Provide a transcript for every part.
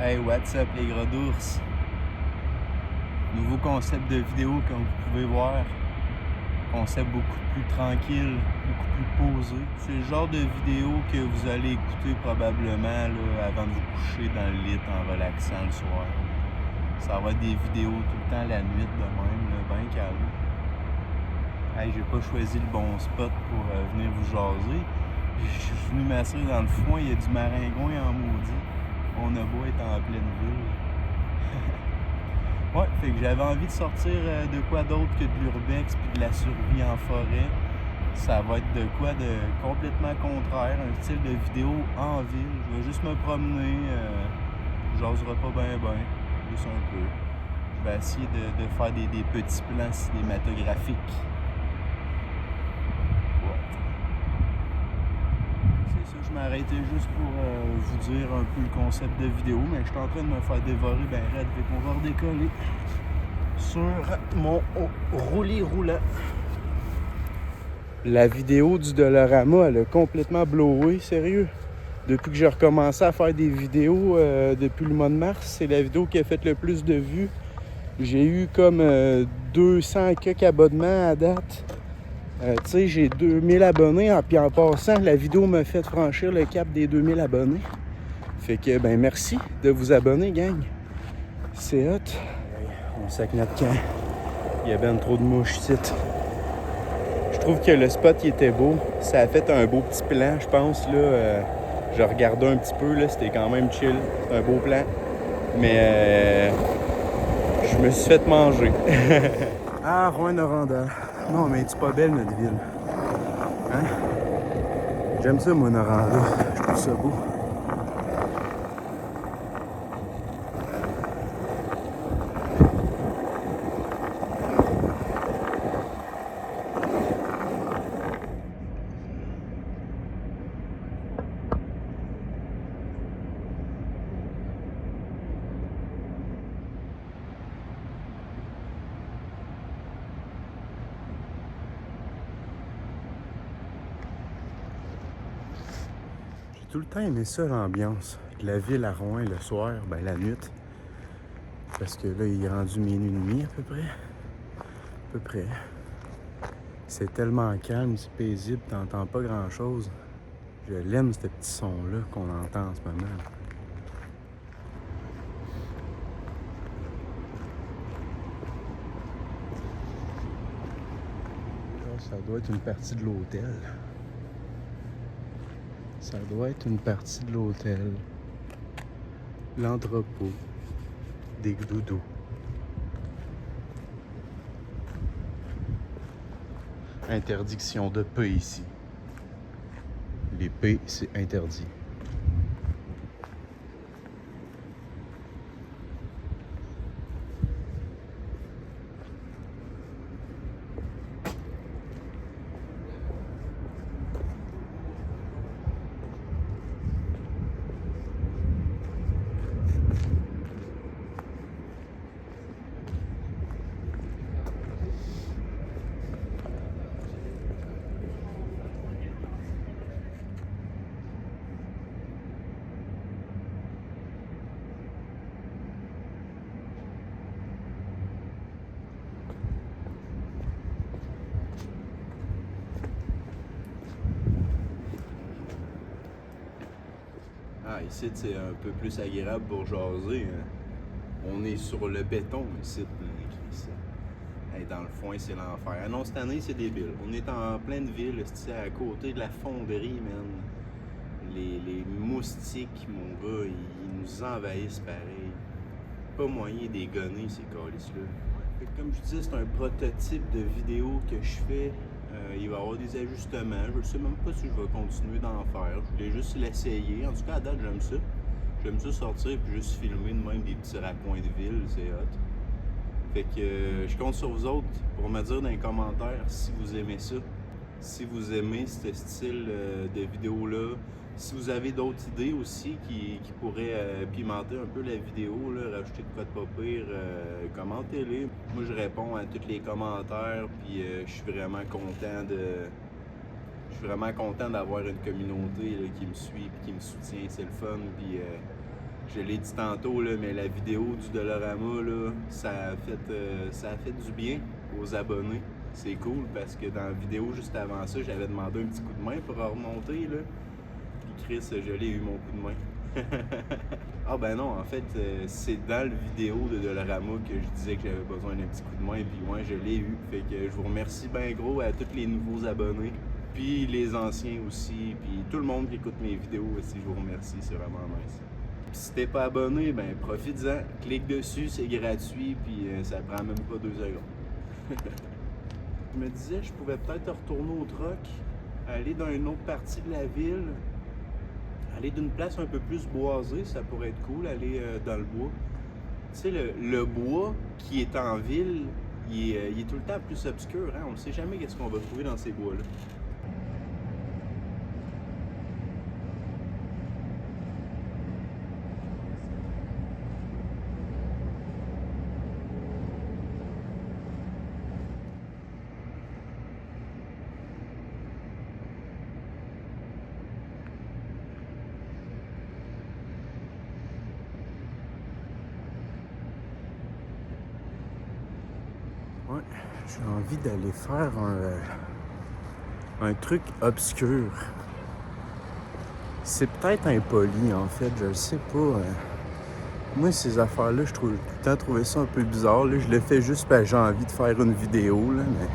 Hey, what's up les gros d'ours? Nouveau concept de vidéo comme vous pouvez voir. Concept beaucoup plus tranquille, beaucoup plus posé. C'est le genre de vidéo que vous allez écouter probablement là, avant de vous coucher dans le lit en relaxant le soir. Ça va être des vidéos tout le temps la nuit de même, là, bien calme. Hey, j'ai pas choisi le bon spot pour venir vous jaser. Je suis venu m'asseoir dans le foin, il y a du maringouin en maudit. On a beau être en pleine ville. Ouais, fait que j'avais envie de sortir de quoi d'autre que de l'urbex puis de la survie en forêt. Ça va être de quoi de complètement contraire, un style de vidéo en ville. Je vais juste me promener, j'oserai pas ben, juste un peu. Je vais essayer de faire des petits plans cinématographiques. Je m'arrêtais juste pour vous dire un peu le concept de vidéo, mais je suis en train de me faire dévorer ben raide, fait qu'on va redécoller sur mon roulis roulant. La vidéo du Dollarama, elle a complètement blowé, sérieux. Depuis que j'ai recommencé à faire des vidéos depuis le mois de mars, c'est la vidéo qui a fait le plus de vues. J'ai eu comme 200 quelques abonnements à date. Tu sais, j'ai 2000 abonnés, puis en passant, la vidéo m'a fait franchir le cap des 2000 abonnés. Fait que, ben merci de vous abonner, gang. C'est hot. On sac notre camp. Il y a ben trop de mouches ici. Je trouve que le spot, il était beau. Ça a fait un beau petit plan, je pense, là. Je regardais un petit peu, là, c'était quand même chill. C'est un beau plan. Mais je me suis fait manger. Ah, Rouyn-Noranda. Non, mais c'est pas belle, notre ville. Hein? J'aime ça, moi, Noranda. Je trouve ça beau. J'ai tout le temps aimé ça, l'ambiance de la ville à Rouyn le soir, ben la nuit. Parce que là, il est rendu minuit et demi à peu près. À peu près. C'est tellement calme, c'est paisible, t'entends pas grand-chose. Je l'aime, ce petit son-là qu'on entend en ce moment. Ça doit être une partie de l'hôtel. Ça doit être une partie de l'hôtel. L'entrepôt des doudous. Interdiction de P ici. Les P, c'est interdit. Ah, ici, c'est un peu plus agréable pour jaser. Hein. On est sur le béton ici. Hey, dans le foin, c'est l'enfer. Ah non, cette année, c'est débile. On est en pleine ville, à côté de la fonderie, man. Les moustiques, mon gars, ils nous envahissent pareil. Pas moyen de les gonner, ces calices-là. Comme je disais, c'est un prototype de vidéo que je fais. Il va y avoir des ajustements. Je ne sais même pas si je vais continuer d'en faire. Je voulais juste l'essayer. En tout cas, à date, j'aime ça. J'aime ça sortir et juste filmer de même des petits raccoins de ville. C'est hot. Fait que je compte sur vous autres pour me dire dans les commentaires si vous aimez ça. Si vous aimez ce style de vidéo-là. Si vous avez d'autres idées aussi qui pourraient pimenter un peu la vidéo, là, rajouter de quoi de pas pire, commentez-les. Moi, je réponds à tous les commentaires, puis je suis vraiment content d'avoir une communauté là, qui me suit et qui me soutient. C'est le fun, puis je l'ai dit tantôt, là, mais la vidéo du Dollarama, là, ça a fait du bien aux abonnés. C'est cool parce que dans la vidéo juste avant ça, j'avais demandé un petit coup de main pour remonter. Là. Puis Chris, je l'ai eu mon coup de main. Ah ben non, en fait, c'est dans la vidéo de Dollarama que je disais que j'avais besoin d'un petit coup de main. Puis moi, je l'ai eu. Fait que je vous remercie bien gros à tous les nouveaux abonnés. Puis les anciens aussi. Puis tout le monde qui écoute mes vidéos aussi, je vous remercie. C'est vraiment nice. Puis si t'es pas abonné, ben profites-en. Clique dessus, c'est gratuit. Puis ça prend même pas 2 secondes. Je me disais, je pouvais peut-être retourner au truck, aller dans une autre partie de la ville, aller d'une place un peu plus boisée, ça pourrait être cool, aller dans le bois. Tu sais, le bois qui est en ville, il est tout le temps plus obscur, hein? On ne sait jamais qu'est-ce qu'on va trouver dans ces bois-là. Ouais, j'ai envie d'aller faire un truc obscur. C'est peut-être impoli, en fait, je le sais pas. Moi, ces affaires-là, je trouve tout le temps trouvé ça un peu bizarre. Là, je le fais juste parce que j'ai envie de faire une vidéo, là, mais...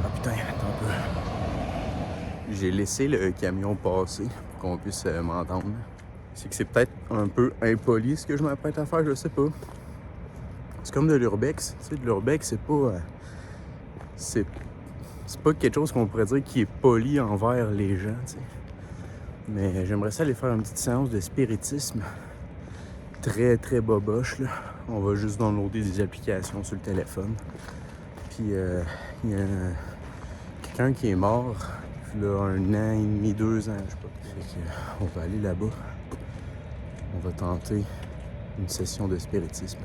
Ah putain, attends un peu. J'ai laissé le camion passer pour qu'on puisse m'entendre. C'est que c'est peut-être un peu impoli ce que je m'apprête à faire, je sais pas. C'est comme de l'urbex. Tu sais, de l'urbex, c'est pas... c'est pas quelque chose qu'on pourrait dire qui est poli envers les gens, tu sais. Mais j'aimerais ça aller faire une petite séance de spiritisme. Très, très boboche, là. On va juste downloader des applications sur le téléphone. Puis, il y a quelqu'un qui est mort, il y a 1 an et demi, 2 ans, je sais pas. Fait que, on va aller là-bas. On va tenter une session de spiritisme.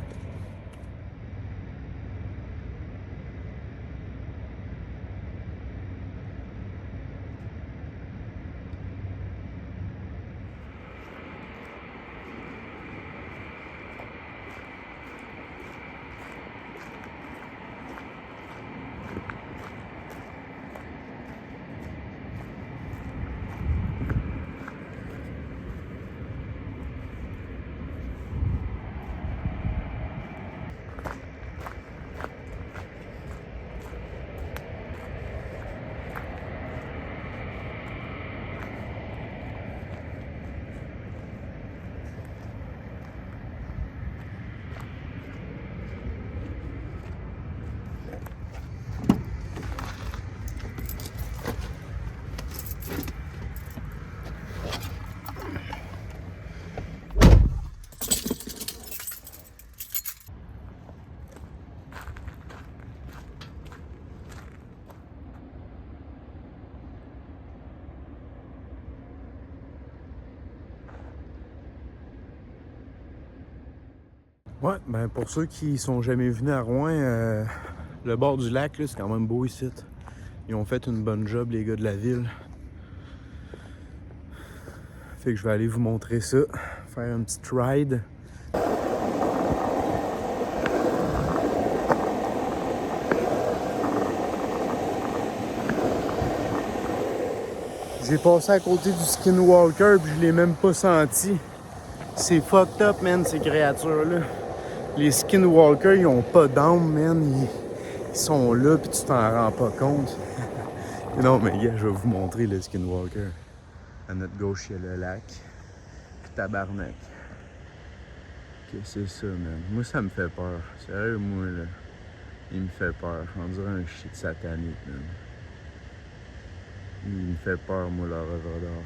Ouais, ben pour ceux qui sont jamais venus à Rouen, le bord du lac, là, c'est quand même beau ici. Ils ont fait une bonne job, les gars de la ville. Fait que je vais aller vous montrer ça, faire un petit ride. J'ai passé à côté du Skinwalker puis je l'ai même pas senti. C'est fucked up, man, ces créatures-là. Les Skinwalkers, ils ont pas d'âme, man. Ils sont là, puis tu t'en rends pas compte. Non, mais gars, je vais vous montrer le Skinwalker. À notre gauche, il y a le lac. Puis tabarnak. Que c'est ça, man. Moi, ça me fait peur. Sérieux, moi, là. Il me fait peur. On dirait un shit satanique, man. Il me fait peur, moi, le rêveur d'or.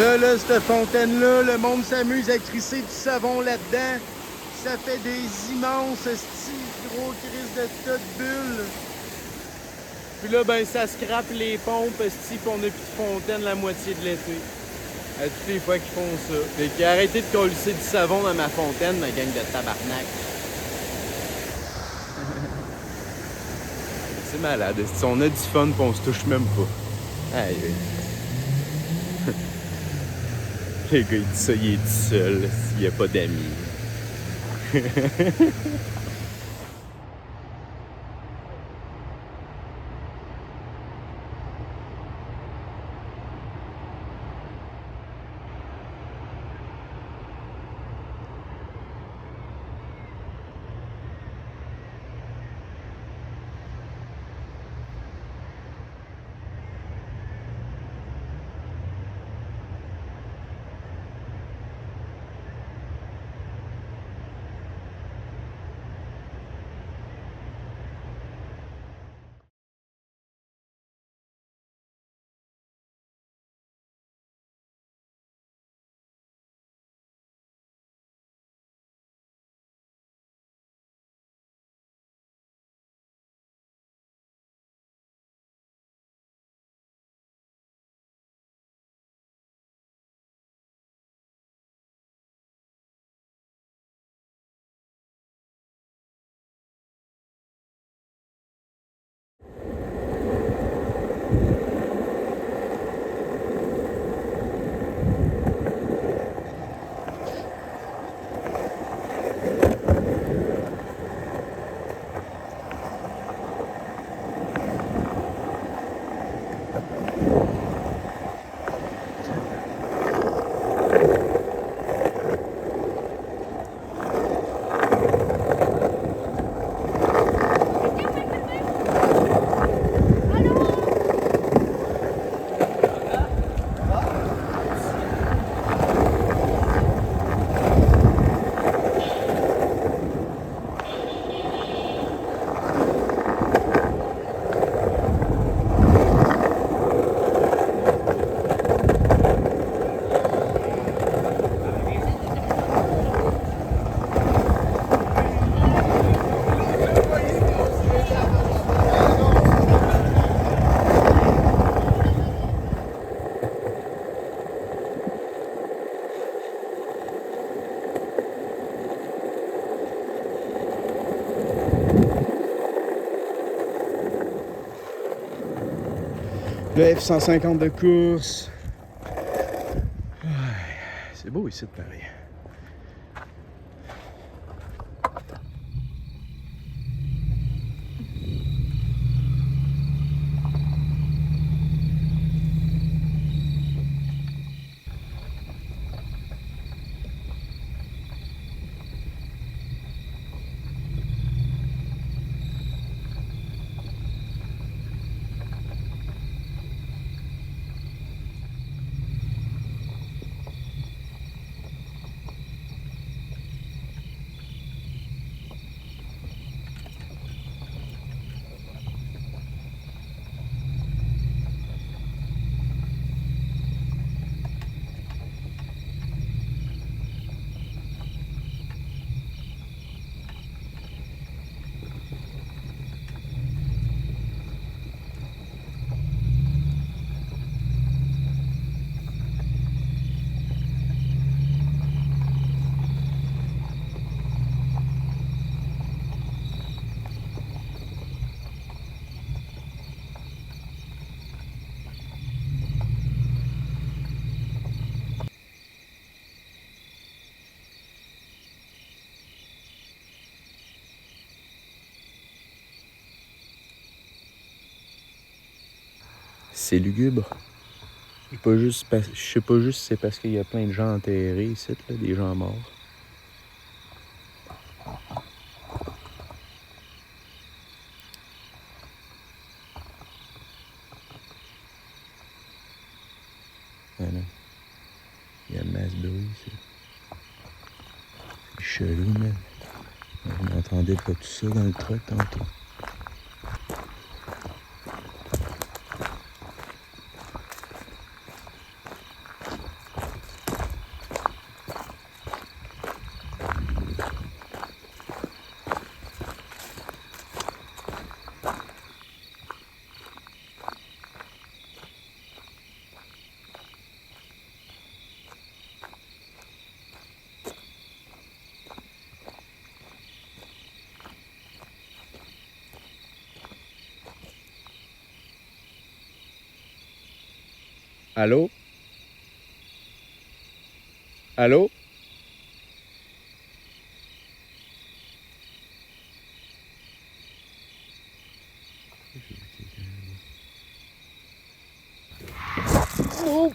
Ça, là, cette fontaine-là, le monde s'amuse à crisser du savon là-dedans. Ça fait des immenses gros crises de tas de bulles. Puis là, ben, ça scrape les pompes, puis on n'a plus de fontaine la moitié de l'été. À toutes les fois qu'ils font ça. Fait qu'ils arrêtez de colisser du savon dans ma fontaine, ma gang de tabarnak. C'est malade. On a du fun, puis on se touche même pas. Aïe. Le gars, il dit ça, il est tout seul, s'il n'y a pas d'amis. Le F-150 de course. C'est beau ici de Paris. C'est lugubre. Je sais pas juste si c'est parce qu'il y a plein de gens enterrés ici, là, des gens morts. Voilà. Il y a une masse de bruit ici. C'est chelou, man. On entendait pas tout ça dans le truck tantôt. Allô? Allô? Nope,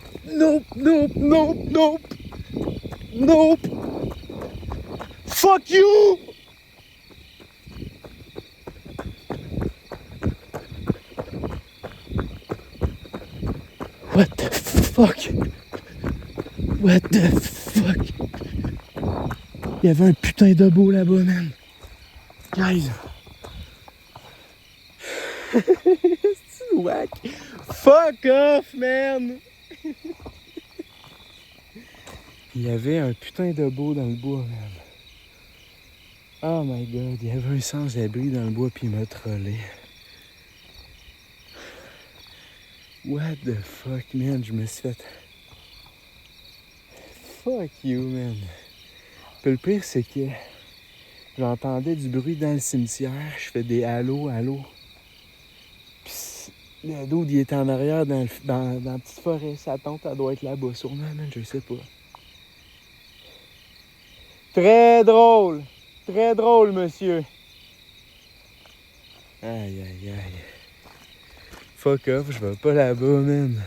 nope, nope, nope, nope. Nope. Fuck you! What the fuck? What the fuck? Il y avait un putain de beau là-bas, man. Guys. C'est whack. Fuck off, man. Il y avait un putain de beau dans le bois, man. Oh my god, il y avait un sans-abri dans le bois puis il m'a trollé. What the fuck, man, je me suis fait... Fuck you, man. Puis le pire, c'est que j'entendais du bruit dans le cimetière. Je fais des allô, allô. Puis le dude, il était en arrière dans la petite forêt. Sa tante, elle doit être là-bas, sûrement, man, je sais pas. Très drôle. Très drôle, monsieur. Aïe, aïe, aïe. Fuck off, je vais pas là-bas, man.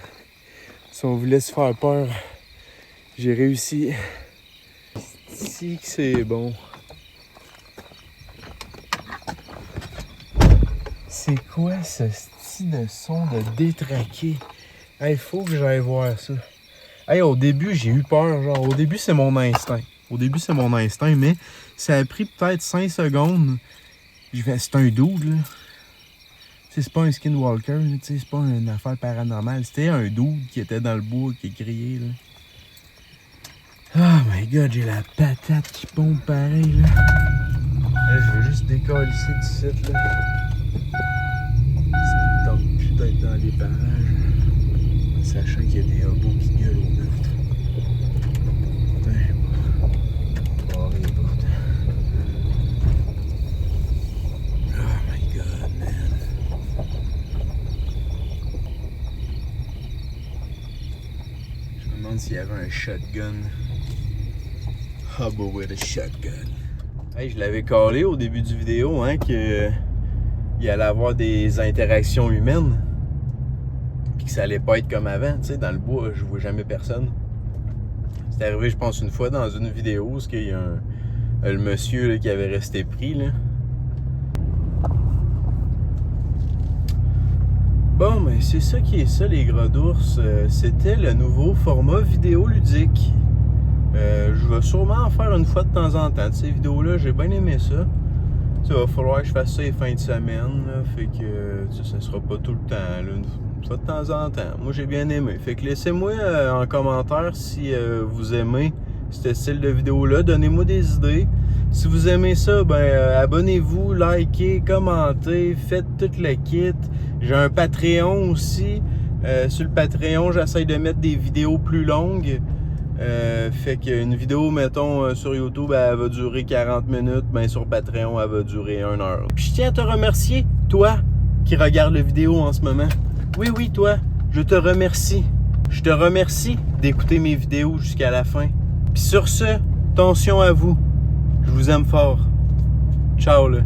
Si on voulait se faire peur, j'ai réussi. Si que c'est bon. C'est quoi ce style de son de détraqué? Hey, faut que j'aille voir ça. Hey, au début, j'ai eu peur. Genre, au début, c'est mon instinct. Au début, c'est mon instinct, mais ça a pris peut-être 5 secondes. J'ai fait, c'est un dude, là. T'sais, c'est pas un skinwalker, là. C'est pas une affaire paranormale. C'était un dude qui était dans le bois, qui criait, là. Oh my god, j'ai la patate qui pompe pareil, là. Là, je vais juste décoller ici du site, là. Ça me tente plus d'être dans les parages, là. Sachant qu'il y a des hobos qui gueulent au meurtre. Putain, barré les portes. Oh my god, man. Je me demande s'il y avait un shotgun. Hobo with a shotgun. Hey, je l'avais calé au début du vidéo, hein, qu'il allait avoir des interactions humaines. Puis que ça allait pas être comme avant, tu sais, dans le bois, je vois jamais personne. C'est arrivé, je pense, une fois dans une vidéo, où il y a le monsieur là, qui avait resté pris, là. Bon, mais c'est ça qui est ça, les gros d'ours. C'était le nouveau format vidéo ludique. Je vais sûrement en faire une fois de temps en temps de ces vidéos-là. J'ai bien aimé ça. Il va falloir que je fasse ça les fins de semaine. Là, fait que ça sera pas tout le temps. Là, une fois de temps en temps. Moi, j'ai bien aimé. Fait que laissez-moi en commentaire si vous aimez ce style de vidéo-là. Donnez-moi des idées. Si vous aimez ça, ben abonnez-vous, likez, commentez, faites tout le kit. J'ai un Patreon aussi. Sur le Patreon, j'essaie de mettre des vidéos plus longues. Fait qu'une vidéo, mettons, sur YouTube, elle va durer 40 minutes, ben sur Patreon, elle va durer 1 heure. Puis je tiens à te remercier, toi, qui regarde la vidéo en ce moment. Oui, toi, je te remercie. Je te remercie d'écouter mes vidéos jusqu'à la fin. Puis sur ce, attention à vous. Je vous aime fort. Ciao, là.